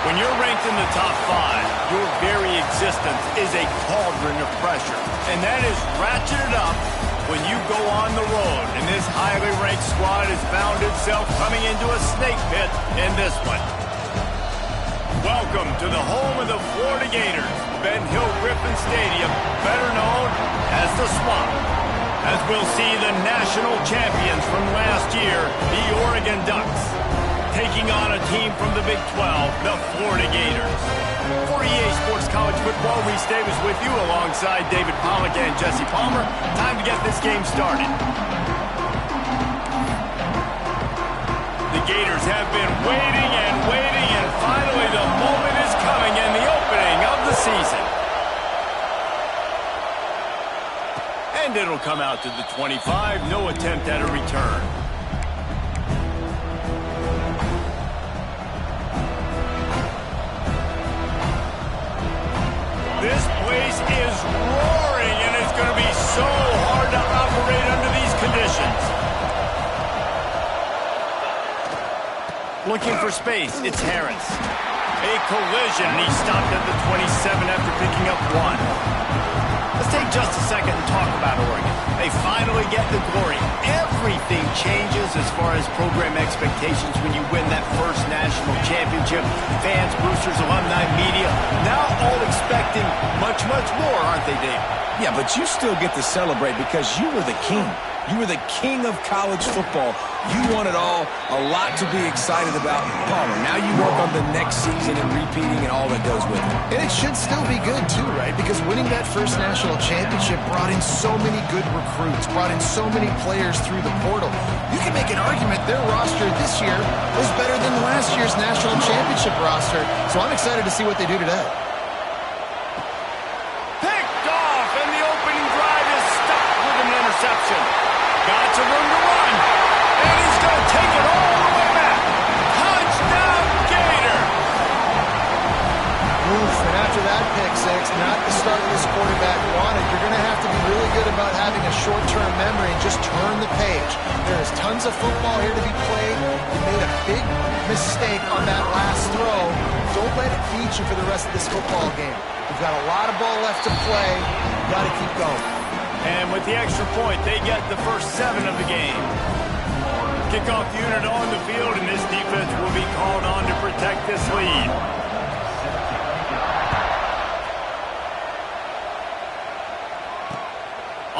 When you're ranked in the top 5, your very existence is a cauldron of pressure. And that is ratcheted up when you go on the road. And this highly ranked squad has found itself coming into a snake pit in this one. Welcome to the home of the Florida Gators, Ben Hill Griffin Stadium, better known as the Swamp. As we'll see the national champions from last year, the Oregon Ducks, taking on a team from the Big 12, the Florida Gators. For EA Sports College Football, Reese Davis with you alongside David Pollack and Jesse Palmer. Time to get this game started. The Gators have been waiting and waiting, and finally the moment is coming in the opening of the season. And it'll come out to the 25, no attempt at a return. This place is roaring, and it's going to be so hard to operate under these conditions. Looking for space, it's Harris. A collision, and he stopped at the 27 after picking up 1. Let's take just a second and talk about Oregon. They finally get the glory. Everything changes as far as program expectations when you win that first national championship. Fans, boosters, alumni, media, now all expecting much, much more, aren't they, Dave? Yeah, but you still get to celebrate because you were the king. You were the king of college football. You won it all. A lot to be excited about. Palmer, now you work on the next season and repeating and all that goes with it. And it should still be good, too, right? Because winning that first national championship brought in so many good recruits, brought in so many players through the portal. You can make an argument their roster this year was better than last year's national championship roster. So I'm excited to see what they do today. Picked off, and the opening drive is stopped with an interception. Got some room to run, and he's going to take it all the way back. Touchdown, Gator! Oof, and after that pick six, not the start this quarterback wanted. You're going to have to be really good about having a short-term memory and just turn the page. There is tons of football here to be played. You made a big mistake on that last throw. Don't let it beat you for the rest of this football game. You've got a lot of ball left to play. You've got to keep going. And with the extra point, they get the first 7 of the game. Kickoff unit on the field, and this defense will be called on to protect this lead.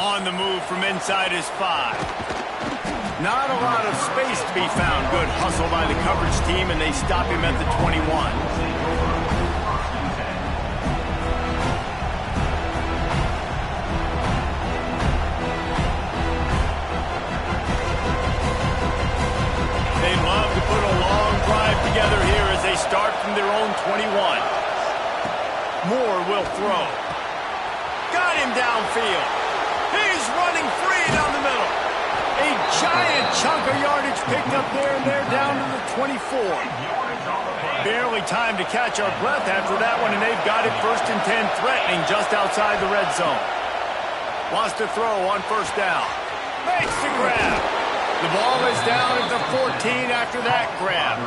On the move from inside his 5. Not a lot of space to be found. Good hustle by the coverage team, and they stop him at the 21. They love to put a long drive together here as they start from their own 21. Moore will throw. Got him downfield. He's running free down the middle. A giant chunk of yardage picked up there, and they're down to the 24. Barely time to catch our breath after that one, and they've got it 1st and 10, threatening just outside the red zone. Wants to throw on 1st down. Makes the grab. The ball is down at the 14 after that grab.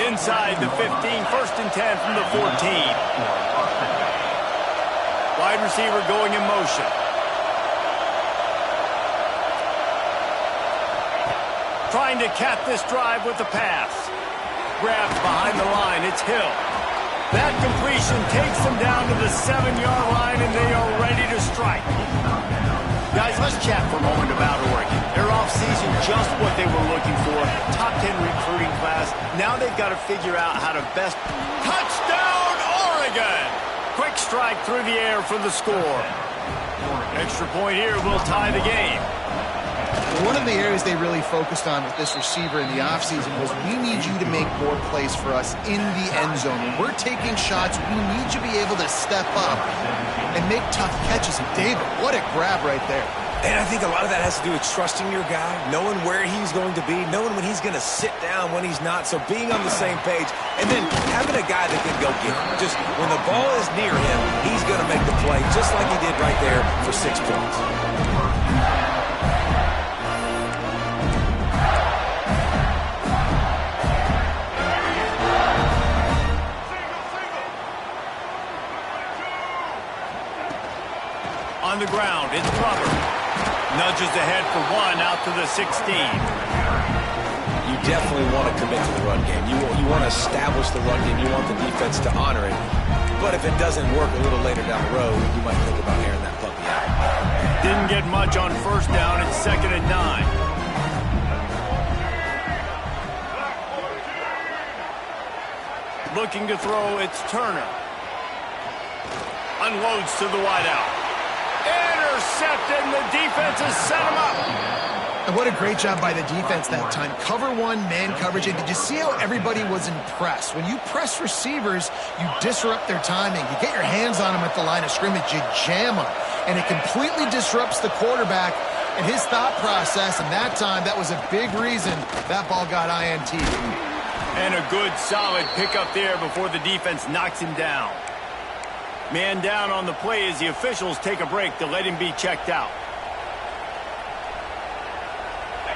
Inside the 15, 1st and 10 from the 14. Wide receiver going in motion. Trying to cap this drive with the pass. Grabs behind the line. It's Hill. That completion takes them down to the 7-yard line, and they are ready to strike. Guys, let's chat for a moment about Oregon. Their offseason, just what they were looking for. Top 10 recruiting class. Now they've got to figure out how to best... Touchdown, Oregon! Quick strike through the air for the score. Extra point here will tie the game. One of the areas they really focused on with this receiver in the offseason was we need you to make more plays for us in the end zone. When we're taking shots, we need you to be able to step up and make tough catches. And David, what a grab right there. And I think a lot of that has to do with trusting your guy, knowing where he's going to be, knowing when he's going to sit down, when he's not. So being on the same page, and then having a guy that can go get him. Just when the ball is near him, he's going to make the play, just like he did right there for 6 points. On the ground, it's Glover. Nudges ahead for 1 out to the 16. You definitely want to commit to the run game. You want to establish the run game. You want the defense to honor it. But if it doesn't work a little later down the road, you might think about airing that puppy out. Didn't get much on 1st down. It's 2nd and 9. Looking to throw, it's Turner. Unloads to the wideout. Intercepted, and the defense has set him up. And what a great job by the defense that time. Cover 1, man coverage. And did you see how everybody was impressed? When you press receivers, you disrupt their timing. You get your hands on them at the line of scrimmage. You jam them. And it completely disrupts the quarterback and his thought process. And that time, that was a big reason that ball got INT. And a good, solid pickup there before the defense knocks him down. Man down on the play as the officials take a break to let him be checked out.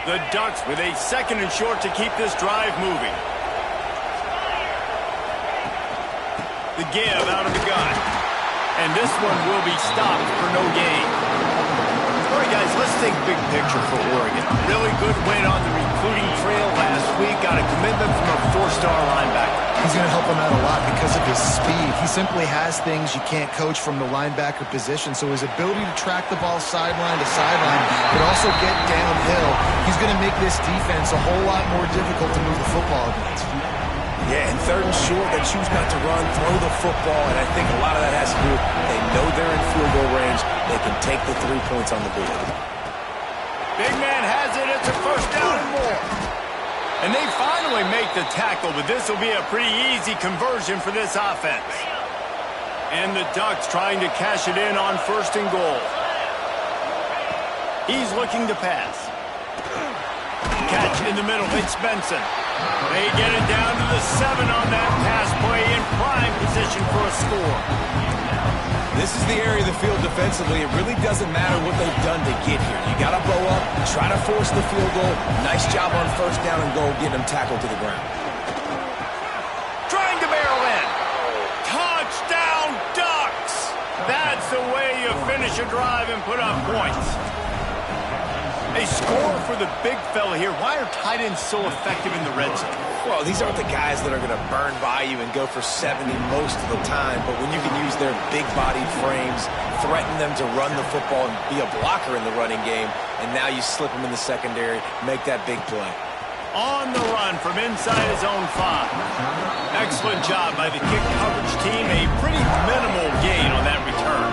The Ducks with a 2nd and short to keep this drive moving. The give out of the gun. And this one will be stopped for no gain. All right, guys, let's think big picture for Oregon. Really good win on the recruiting trail last week. Got a commitment from a 4-star linebacker. He's going to help him out a lot because of his speed. He simply has things you can't coach from the linebacker position. So his ability to track the ball sideline to sideline, but also get downhill, he's going to make this defense a whole lot more difficult to move the football against. Yeah, and 3rd and short, they choose not to run, throw the football, and I think a lot of that has to do with they know they're in field goal range. They can take the 3 points on the board. Big man has it. It's a 1st down and more. And they finally make the tackle, but this will be a pretty easy conversion for this offense. And the Ducks trying to cash it in on 1st and goal. He's looking to pass. Catch in the middle. It's Benson. They get it down to the 7 on that pass play in prime position for a score. This is the area of the field defensively. It really doesn't matter what they've done to get here. You got to bow up, try to force the field goal. Nice job on 1st down and goal, getting them tackled to the ground. Trying to barrel in. Touchdown, Ducks! That's the way you finish a drive and put up points. They score for the big fella here. Why are tight ends so effective in the red zone? Well, these aren't the guys that are going to burn by you and go for 70 most of the time, but when you can use their big-bodied frames, threaten them to run the football and be a blocker in the running game, and now you slip them in the secondary, make that big play. On the run from inside his own 5. Excellent job by the kick coverage team. A pretty minimal gain on that return.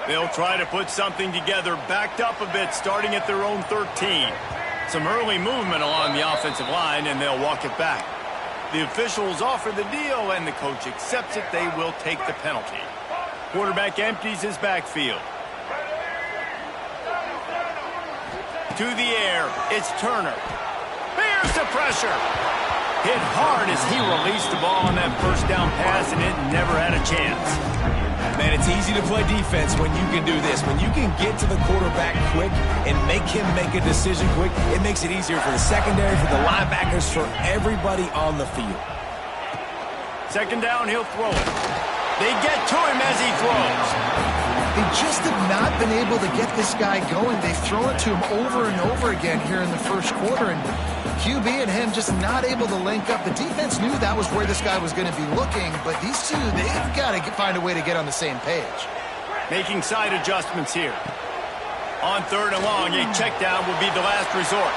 They'll try to put something together, backed up a bit, starting at their own 13. Some early movement along the offensive line, and they'll walk it back. The officials offer the deal, and the coach accepts it. They will take the penalty. Quarterback empties his backfield. To the air, it's Turner. Bears the pressure. Hit hard as he released the ball on that first down pass, and it never had a chance. Man, it's easy to play defense when you can do this. When you can get to the quarterback quick and make him make a decision quick, it makes it easier for the secondary, for the linebackers, for everybody on the field. Second down, he'll throw it. They get to him as he throws. They just have not been able to get this guy going. They've thrown it to him over and over again here in the first quarter, and QB and him just not able to link up. The defense knew that was where this guy was going to be looking, but these two, they've got to find a way to get on the same page. Making side adjustments here. On third and long, a check down will be the last resort.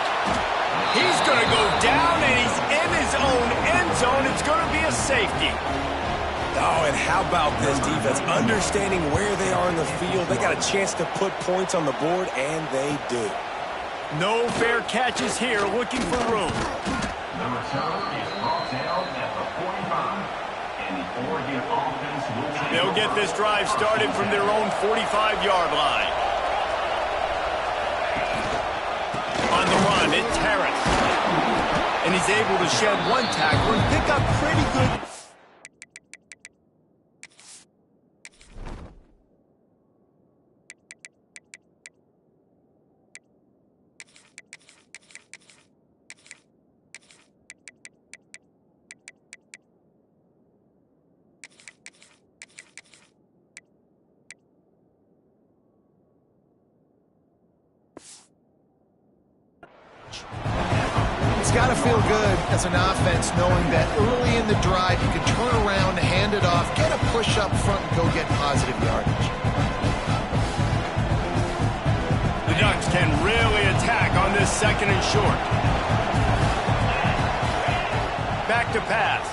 He's going to go down, and he's in his own end zone. It's going to be a safety. Oh, and how about this defense? Understanding where they are in the field. They got a chance to put points on the board, and they do. No fair catches here, looking for room. The return is brought down at the 45, and the Oregon offense will... They'll get this drive started from their own 45-yard line. On the run, it's Harris. And he's able to shed one tackle and pick up pretty good... It's got to feel good as an offense knowing that early in the drive you can turn around, hand it off, get a push up front, and go get positive yardage. The Ducks can really attack on this second and short. Back to pass.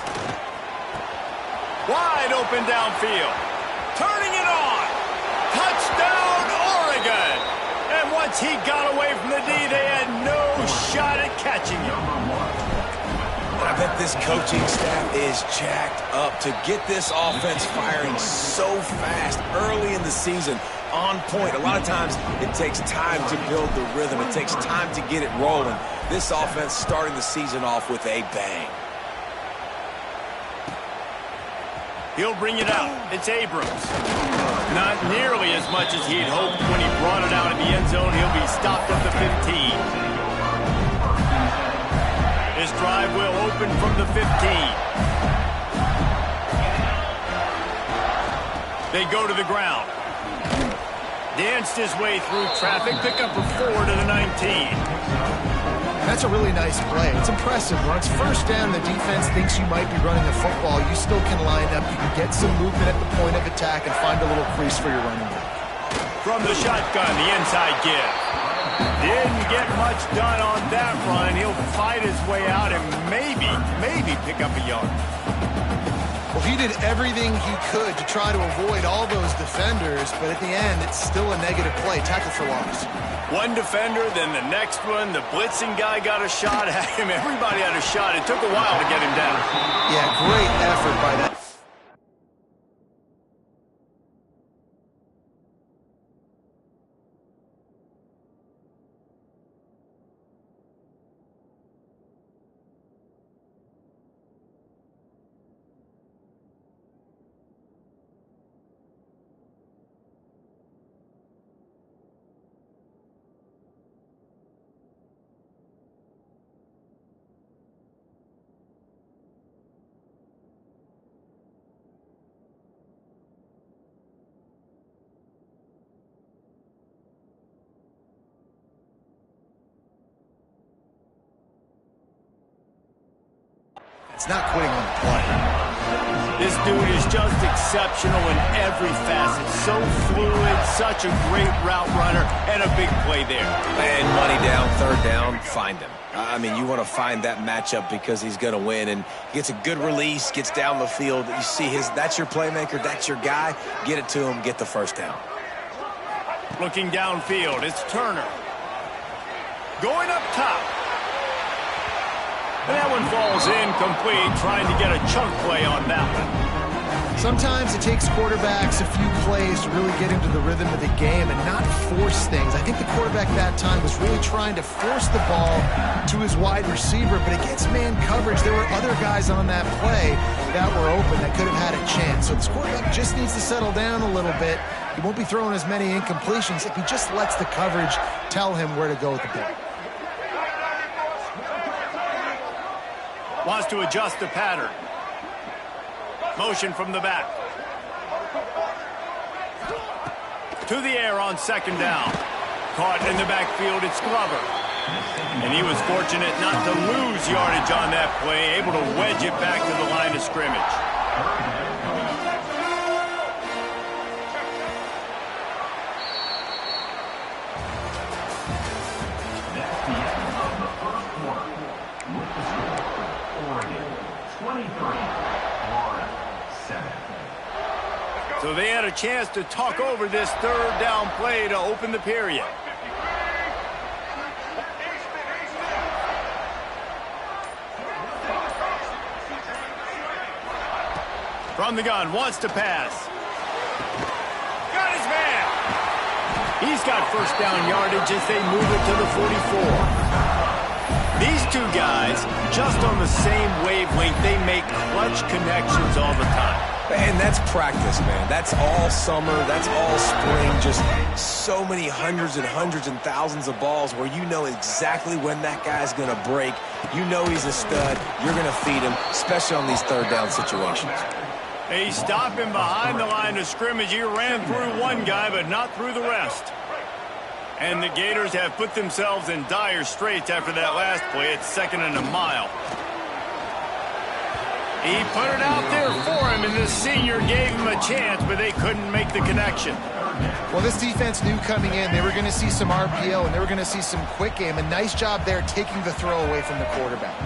Wide open downfield. Turning it on. Touchdown, Oregon. And once he got away from the D, they had no shot at catching him. I bet this coaching staff is jacked up to get this offense firing so fast early in the season, on point. A lot of times it takes time to build the rhythm. It takes time to get it rolling. This offense starting the season off with a bang. He'll bring it out. It's Abrams. Not nearly as much as he'd hoped when he brought it out in the end zone. He'll be stopped at the 15. This drive will open from the 15. They go to the ground. Danced his way through traffic. Pick up a 4 to the 19. That's a really nice play. It's impressive. When it's first down, the defense thinks you might be running the football. You still can line up. You can get some movement at the point of attack and find a little crease for your running back. From the shotgun, the inside give. Didn't get much done on that run. He'll fight his way out and maybe pick up a yard. Well, he did everything he could to try to avoid all those defenders, but at the end, it's still a negative play. Tackle for loss. One defender, then the next one. The blitzing guy got a shot at him. Everybody had a shot. It took a while to get him down. Yeah, great effort by that. It's not quitting on the play. This dude is just exceptional in every facet. So fluid, such a great route runner, and a big play there. And money down, third down, find him. I mean, you want to find that matchup because he's going to win, and gets a good release, gets down the field. You see that's your playmaker, that's your guy. Get it to him, get the first down. Looking downfield, it's Turner. Going up top. And that one falls incomplete, trying to get a chunk play on that one. Sometimes it takes quarterbacks a few plays to really get into the rhythm of the game and not force things. I think the quarterback that time was really trying to force the ball to his wide receiver, but against man coverage, there were other guys on that play that were open that could have had a chance. So this quarterback just needs to settle down a little bit. He won't be throwing as many incompletions if he just lets the coverage tell him where to go with the ball. Wants to adjust the pattern. Motion from the back. To the air on second down. Caught in the backfield, it's Glover. And he was fortunate not to lose yardage on that play, able to wedge it back to the line of scrimmage. So they had a chance to talk over this third down play to open the period. From the gun, wants to pass. Got his man. He's got first down yardage as they move it to the 44. These two guys, just on the same wavelength, they make clutch connections all the time. And that's practice, man. That's all summer. That's all spring. Just so many hundreds and hundreds and thousands of balls where you know exactly when that guy's going to break. You know he's a stud. You're going to feed him, especially on these third down situations. They stop him behind the line of scrimmage. He ran through one guy, but not through the rest. And the Gators have put themselves in dire straits after that last play. It's 2nd and a mile. He put it out there for him, and the senior gave him a chance, but they couldn't make the connection. Well, this defense knew coming in they were going to see some RPO, and they were going to see some quick game. A nice job there taking the throw away from the quarterback.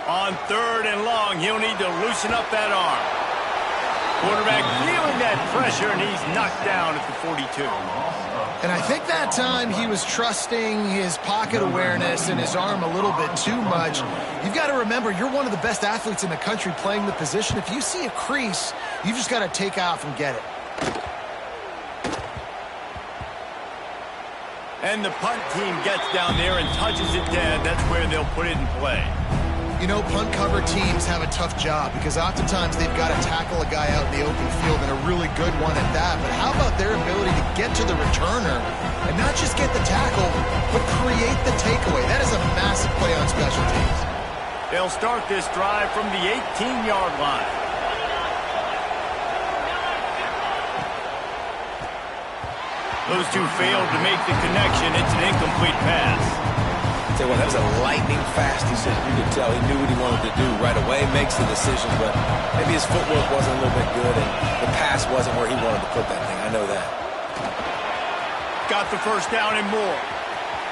On 3rd and long, he'll need to loosen up that arm. Quarterback feeling that pressure, and he's knocked down at the 42. And I think that time he was trusting his pocket awareness and his arm a little bit too much. You've got to remember, you're one of the best athletes in the country playing the position. If you see a crease, you've just got to take off and get it. And the punt team gets down there and touches it dead. That's where they'll put it in play. You know, punt cover teams have a tough job because oftentimes they've got to tackle a guy out in the open field, and a really good one at that. But how about their ability to get to the returner and not just get the tackle, but create the takeaway? That is a massive play on special teams. They'll start this drive from the 18-yard line. Those two failed to make the connection. It's an incomplete pass. Tell you what, that was a lightning fast decision. You could tell he knew what he wanted to do right away, makes the decision, but maybe his footwork wasn't a little bit good, and the pass wasn't where he wanted to put that thing. I know that. Got the first down and more.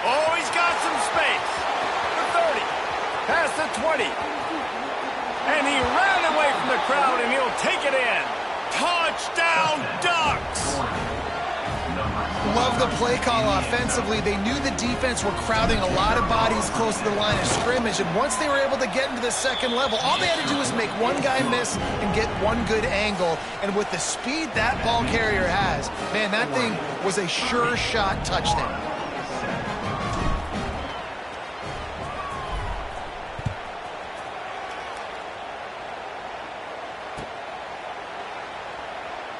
Oh, he's got some space. The 30, past the 20. And he ran away from the crowd, and he'll take it in. Touchdown, Ducks! Love the play call offensively. They knew the defense were crowding a lot of bodies close to the line of scrimmage, and once they were able to get into the second level, all they had to do was make one guy miss and get one good angle. And with the speed that ball carrier has, man, that thing was a sure shot touchdown.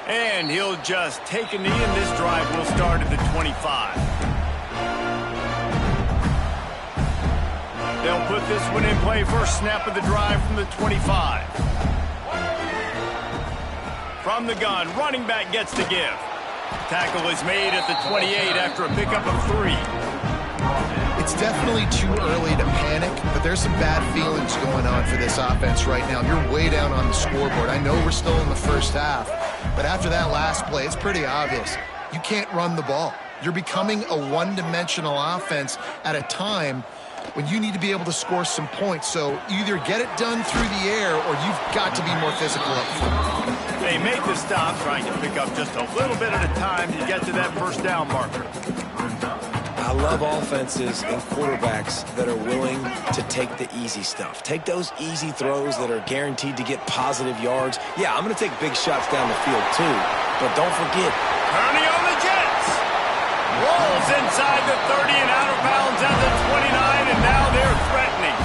And he'll just take a knee, and this drive will start at the 25. They'll put this one in play. First snap of the drive from the 25. From the gun, running back gets the give. Tackle is made at the 28 after a pickup of 3. It's definitely too early to panic, but there's some bad feelings going on for this offense right now. You're way down on the scoreboard. I know we're still in the first half, but after that last play, it's pretty obvious. You can't run the ball. You're becoming a one-dimensional offense at a time when you need to be able to score some points. So either get it done through the air or you've got to be more physical up front. They make the stop, trying to pick up just a little bit at a time to get to that first down marker. I love offenses and quarterbacks that are willing to take the easy stuff. Take those easy throws that are guaranteed to get positive yards. Yeah, I'm going to take big shots down the field too, but don't forget. Turning on the Jets. Rolls inside the 30 and out of bounds at the 29, and now they're threatening.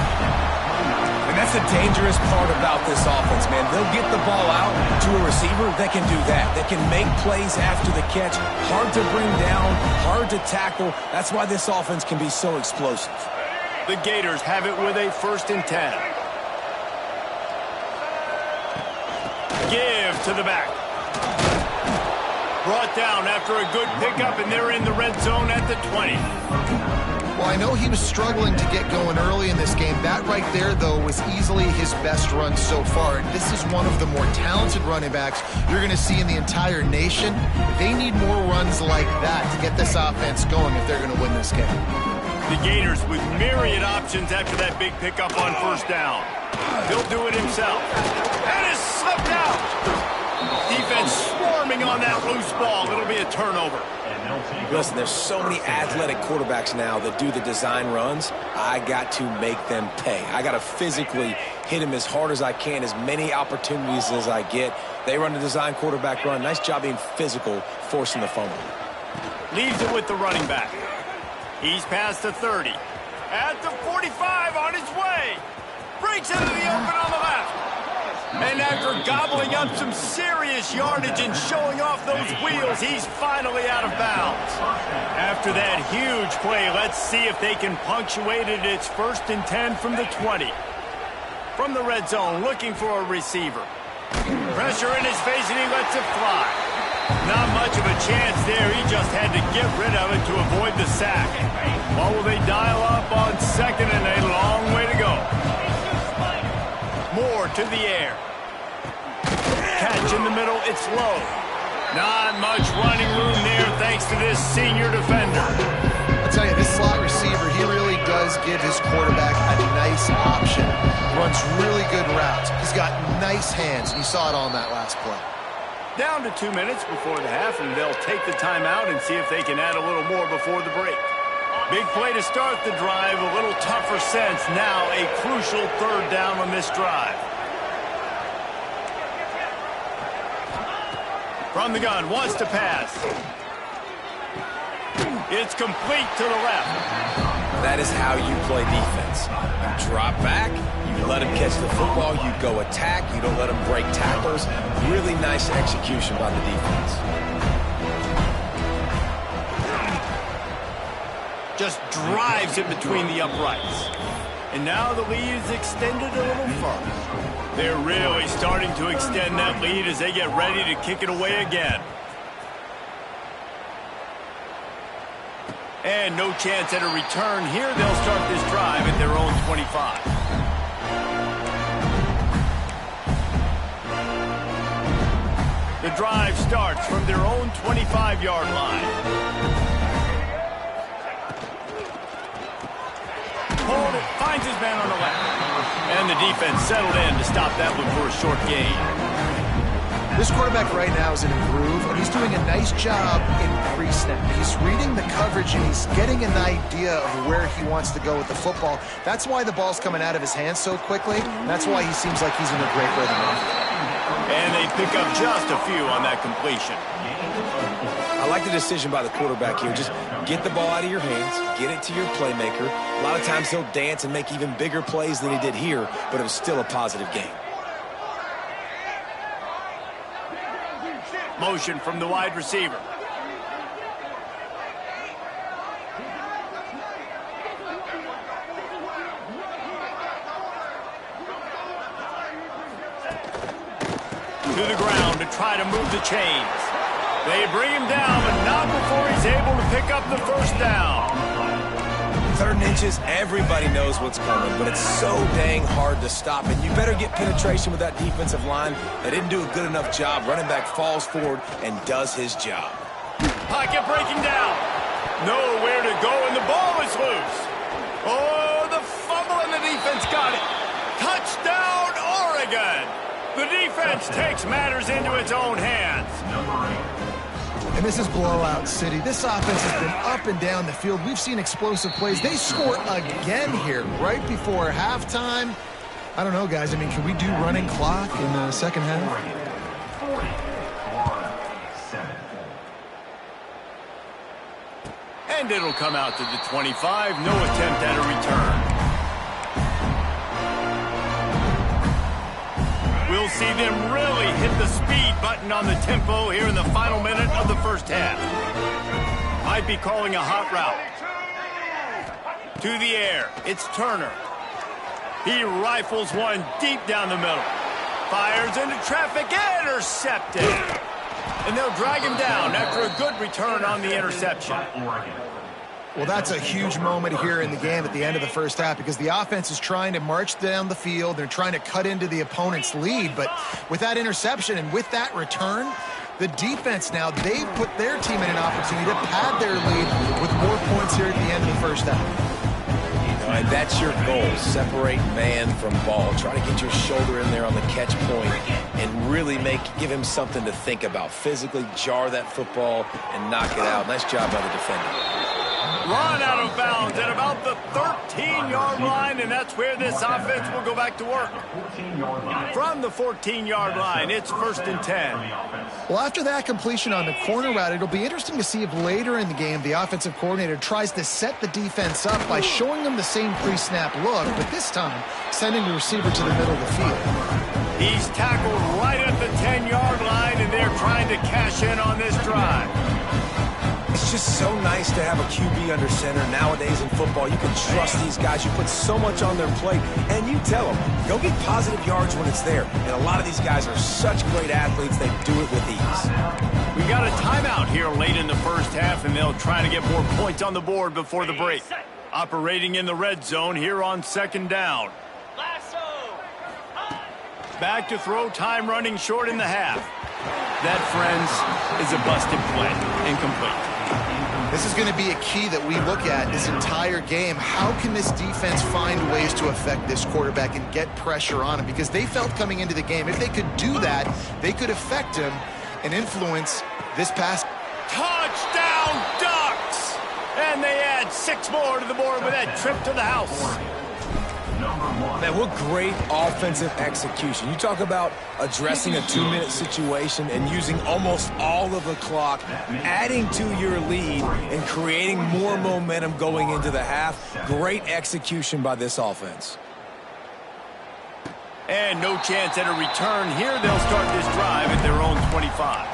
And that's the dangerous part about this offense, man. They'll get the ball out to a receiver that can do that. That can make plays after the catch. Hard to bring down, hard to tackle. That's why this offense can be so explosive. The Gators have it with a 1st and 10. Give to the back. Brought down after a good pickup, and they're in the red zone at the 20. Well, I know he was struggling to get going early in this game. That right there, though, was easily his best run so far. And this is one of the more talented running backs you're going to see in the entire nation. They need more runs like that to get this offense going if they're going to win this game. The Gators with myriad options after that big pickup on 1st down. He'll do it himself. And it's slipped out. Defense swarming on that loose ball. It'll be a turnover. Listen, there's so many athletic quarterbacks now that do the design runs. I got to make them pay. I got to physically hit them as hard as I can, as many opportunities as I get. They run the design quarterback run. Nice job being physical, forcing the fumble. Leaves it with the running back. He's past the 30. At the 45 on his way. Breaks into the open on the left. And after gobbling up some serious yardage and showing off those wheels, he's finally out of bounds. After that huge play, let's see if they can punctuate it. It's 1st and 10 from the 20. From the red zone, looking for a receiver. Pressure in his face, and he lets it fly. Not much of a chance there. He just had to get rid of it to avoid the sack. What will they dial up on 2nd and a long way to go? Moore to the air. Catch in the middle, it's low. Not much running room there thanks to this senior defender. I'll tell you, this slot receiver, he really does give his quarterback a nice option. Runs really good routes. He's got nice hands, and you saw it all in that last play. Down to 2 minutes before the half, and they'll take the timeout and see if they can add a little more before the break. Big play to start the drive, a little tougher sense. Now a crucial 3rd down on this drive. From the gun, wants to pass. It's complete to the left. That is how you play defense. You drop back, you let him catch the football, you go attack, you don't let him break tackles. Really nice execution by the defense. Just drives it between the uprights. And now the lead is extended a little further. They're really starting to extend that lead as they get ready to kick it away again. And no chance at a return here. They'll start this drive at their own 25. The drive starts from their own 25-yard line. Hold it, finds his man on the left. And the defense settled in to stop that one for a short gain. This quarterback right now is in a groove, and he's doing a nice job in pre-snap. He's reading the coverage, and he's getting an idea of where he wants to go with the football. That's why the ball's coming out of his hands so quickly, and that's why he seems like he's in a great rhythm. And they pick up just a few on that completion. I like the decision by the quarterback here. Just get the ball out of your hands, get it to your playmaker. A lot of times he'll dance and make even bigger plays than he did here, but it was still a positive game. Motion from the wide receiver. To the ground to try to move the chains. They bring him down, but not before he's able to pick up the 1st down. 3rd and inches, everybody knows what's coming, but it's so dang hard to stop. And you better get penetration with that defensive line. They didn't do a good enough job. Running back falls forward and does his job. Pocket breaking down. Nowhere to go, and the ball is loose. Oh, the fumble, and the defense got it. Touchdown, Oregon. The defense takes matters into its own hands. And this is blowout city. This offense has been up and down the field. We've seen explosive plays. They score again here right before halftime. I don't know, guys. I mean, can we do running clock in the second half? And it'll come out to the 25. No attempt at a return. We'll see them really hit the speed button on the tempo here in the final minute of the first half. Might be calling a hot route. To the air, it's Turner. He rifles one deep down the middle. Fires into traffic, intercepted. And they'll drag him down after a good return on the interception. Well, that's a huge moment here in the game at the end of the first half because the offense is trying to march down the field. They're trying to cut into the opponent's lead. But with that interception and with that return, the defense now, they've put their team in an opportunity to pad their lead with more points here at the end of the first half. And that's your goal, separate man from ball. Try to get your shoulder in there on the catch point and really give him something to think about. Physically jar that football and knock it out. Nice job by the defender. Run out of bounds at about the 13-yard line, and that's where this offense will go back to work. From the 14-yard line, it's 1st and 10. Well, after that completion on the corner route, it'll be interesting to see if later in the game the offensive coordinator tries to set the defense up by showing them the same pre-snap look, but this time sending the receiver to the middle of the field. He's tackled right at the 10-yard line, and they're trying to cash in on this drive. It's just so nice to have a QB under center. Nowadays in football, you can trust these guys. You put so much on their plate, and you tell them, go get positive yards when it's there. And a lot of these guys are such great athletes, they do it with ease. We got a timeout here late in the first half, and they'll try to get more points on the board before the break. Operating in the red zone here on 2nd down. Back to throw, time running short in the half. That, friends, is a busted play. Incomplete. This is going to be a key that we look at this entire game. How can this defense find ways to affect this quarterback and get pressure on him? Because they felt coming into the game, if they could do that, they could affect him and influence this pass. Touchdown, Ducks! And they add 6 more to the board with that trip to the house. Man, what great offensive execution. You talk about addressing a 2-minute situation and using almost all of the clock, adding to your lead and creating more momentum going into the half. Great execution by this offense. And no chance at a return here. They'll start this drive at their own 25.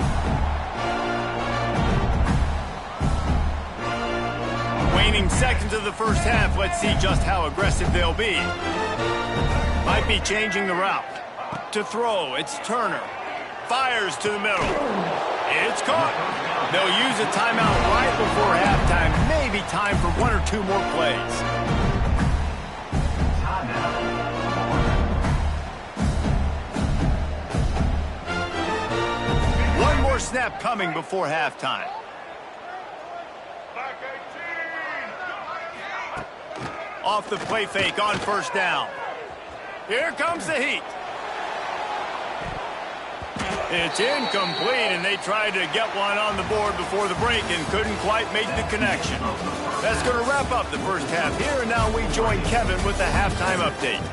Waning seconds of the first half. Let's see just how aggressive they'll be. Might be changing the route. To throw, it's Turner. Fires to the middle. It's caught. They'll use a timeout right before halftime. Maybe time for 1 or 2 more plays. One more snap coming before halftime. Off the play fake on 1st down. Here comes the heat. It's incomplete, and they tried to get one on the board before the break and couldn't quite make the connection. That's going to wrap up the first half here, and now we join Kevin with the halftime update.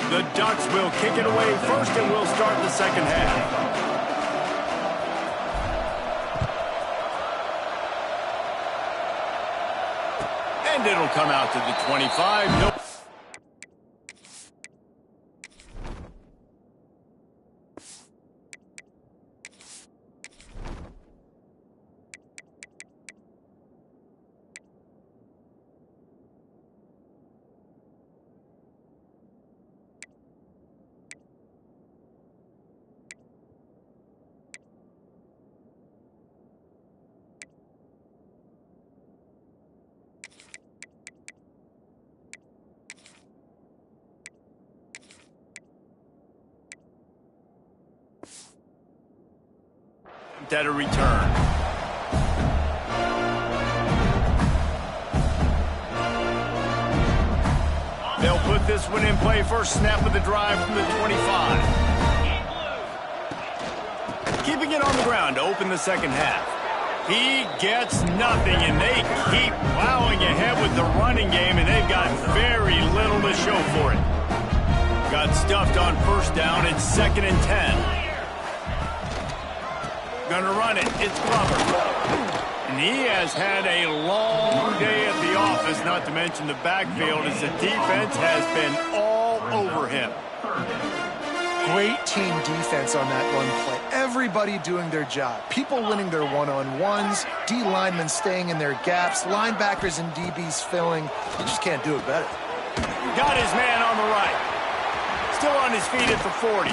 The Ducks will kick it away first, and we'll start the second half. And it'll come out to the 25. Nope. attempt at a return. They'll put this one in play. First snap of the drive from the 25. Keeping it on the ground to open the second half. He gets nothing, and they keep plowing ahead with the running game, and they've got very little to show for it. Got stuffed on first down. It's 2nd and 10. Gonna run it. It's Glover. And he has had a long day at the office, not to mention the backfield, as the defense has been all over him. Great team defense on that run play. Everybody doing their job. People winning their one-on-ones, D linemen staying in their gaps, linebackers and DBs filling. You just can't do it better. Got his man on the right. Still on his feet at the 40.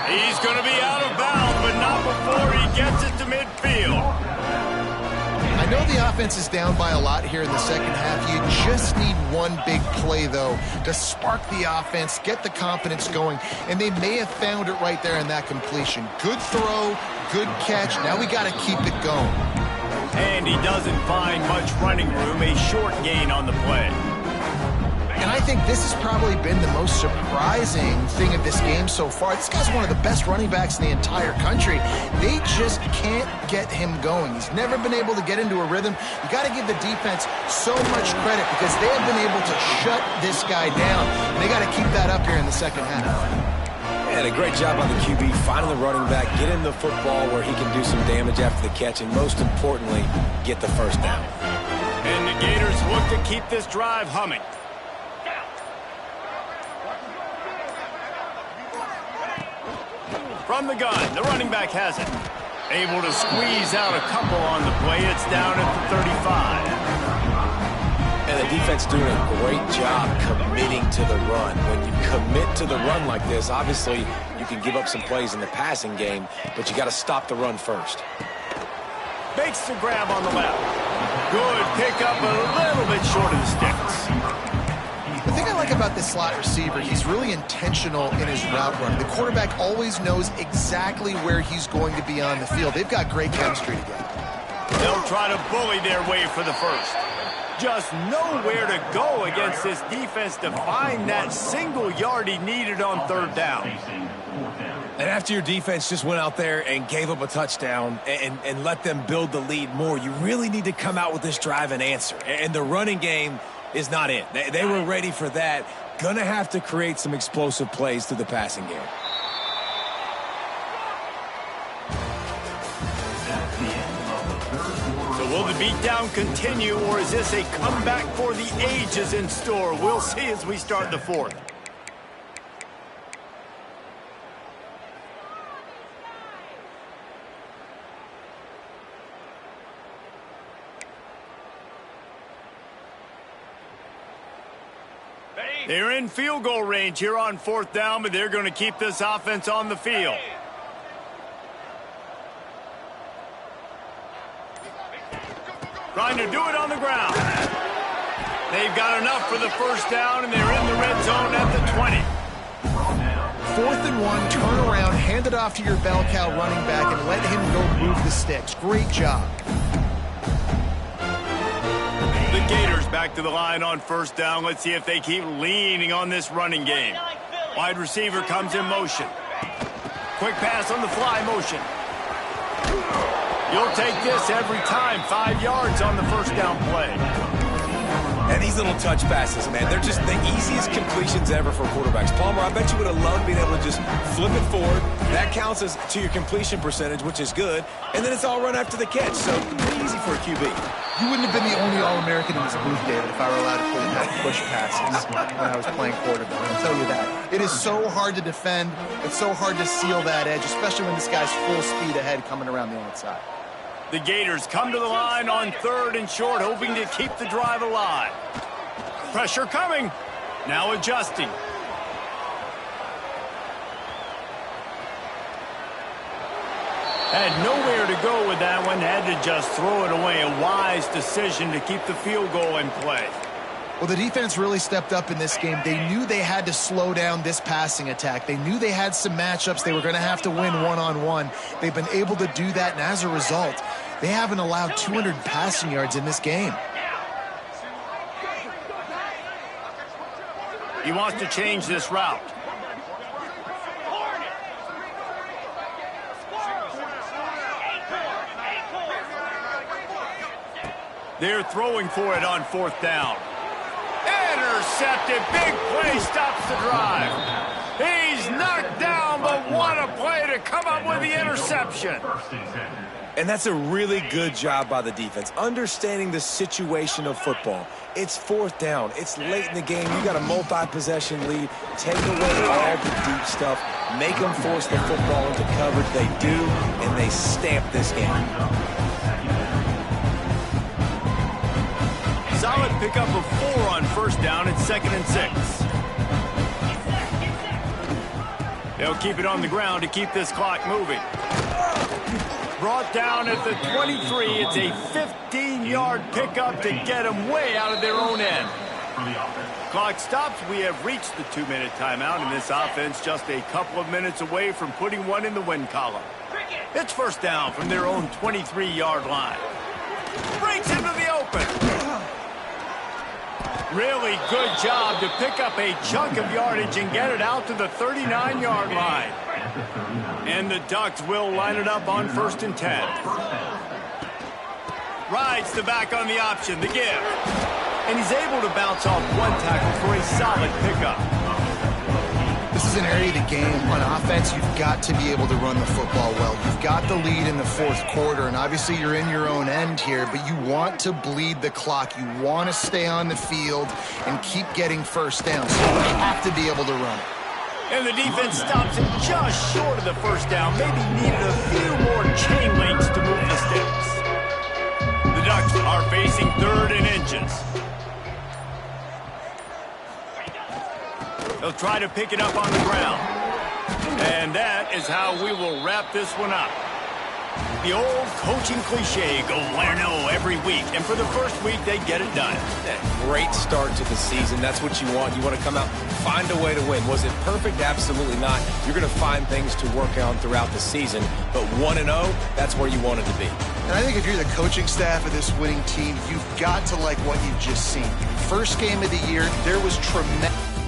He's going to be out of bounds, but not before he gets it to midfield. I know the offense is down by a lot here in the second half. You just need one big play, though, to spark the offense, get the confidence going, and they may have found it right there in that completion. Good throw, good catch. Now we got to keep it going. And he doesn't find much running room, a short gain on the play. And I think this has probably been the most surprising thing of this game so far. This guy's one of the best running backs in the entire country. They just can't get him going. He's never been able to get into a rhythm. You got to give the defense so much credit because they have been able to shut this guy down. And they got to keep that up here in the second half. And a great job on the QB, finding the running back, getting the football where he can do some damage after the catch, and most importantly, get the first down. And the Gators look to keep this drive humming. From the gun, the running back has it. Able to squeeze out a couple on the play. It's down at the 35. And the defense doing a great job committing to the run. When you commit to the run like this, obviously you can give up some plays in the passing game, but you got to stop the run first. Makes the grab on the left. Good pickup, a little bit short of the sticks. The thing I like about this slot receiver, he's really intentional in his route run. The quarterback always knows exactly where he's going to be on the field. They've got great chemistry together. They'll try to bully their way for the first. Just nowhere to go against this defense to find that single yard he needed on third down. And after your defense just went out there and gave up a touchdown and let them build the lead more, you really need to come out with this drive and answer. And the running game is not it. They were ready for that. Gonna have to create some explosive plays through the passing game. So will the beatdown continue, or is this a comeback for the ages in store? We'll see as we start the fourth. They're in field goal range here on fourth down, but they're going to keep this offense on the field. Trying to do it on the ground. They've got enough for the first down, and they're in the red zone at the 20. 4th and 1, turn around, hand it off to your bell cow running back, and let him go move the sticks. Great job. The Gators back to the line on first down. Let's see if they keep leaning on this running game. Wide receiver comes in motion. Quick pass on the fly motion. You'll take this every time. 5 yards on the first down play. And these little touch passes, man, they're just the easiest completions ever for quarterbacks. Palmer, I bet you would have loved being able to just flip it forward. That counts as to your completion percentage, which is good. And then it's all run after the catch, so pretty easy for a QB. You wouldn't have been the only All-American in this booth, David, if I were allowed to put in that push passes when I was playing quarterback. I'll tell you that. It is so hard to defend. It's so hard to seal that edge, especially when this guy's full speed ahead coming around the outside. The Gators come to the line on 3rd and short, hoping to keep the drive alive. Pressure coming. Now adjusting. Had nowhere to go with that one. Had to just throw it away. A wise decision to keep the field goal in play. Well, the defense really stepped up in this game. They knew they had to slow down this passing attack. They knew they had some matchups they were going to have to win one-on-one. They've been able to do that, and as a result, they haven't allowed 200 passing yards in this game. He wants to change this route. They're throwing for it on 4th down. Intercepted. Big play stops the drive. He's knocked down, but what a play to come up with the interception. And that's a really good job by the defense, understanding the situation of football. It's 4th down. It's late in the game. You got a multi-possession lead. Take away all the deep stuff. Make them force the football into coverage. They do, and they stamp this game. Solid pickup of 4 on 1st down at 2nd and 6. They'll keep it on the ground to keep this clock moving. Brought down at the 23. It's a 15-yard pickup to get them way out of their own end. Clock stops. We have reached the 2-minute timeout, and this offense just a couple of minutes away from putting one in the win column. It's 1st down from their own 23-yard line. Breaks into the open. Really good job to pick up a chunk of yardage and get it out to the 39-yard line. And the Ducks will line it up on 1st and 10. Rides the back on the option, the give. And he's able to bounce off 1 tackle for a solid pickup. This is an area of the game on offense you've got to be able to run the football well. You've got the lead in the 4th quarter, and obviously you're in your own end here, but you want to bleed the clock. You want to stay on the field and keep getting 1st down, so you have to be able to run it. And the defense stops him just short of the 1st down. Maybe needed a few more chain links to move the sticks. The Ducks are facing 3rd and inches. They'll try to pick it up on the ground. And that is how we will wrap this one up. The old coaching cliche, go win-0 every week. And for the first week, they get it done. Great start to the season. That's what you want. You want to come out, find a way to win. Was it perfect? Absolutely not. You're going to find things to work on throughout the season. But 1-0, that's where you want it to be. And I think if you're the coaching staff of this winning team, you've got to like what you've just seen. First game of the year, there was tremendous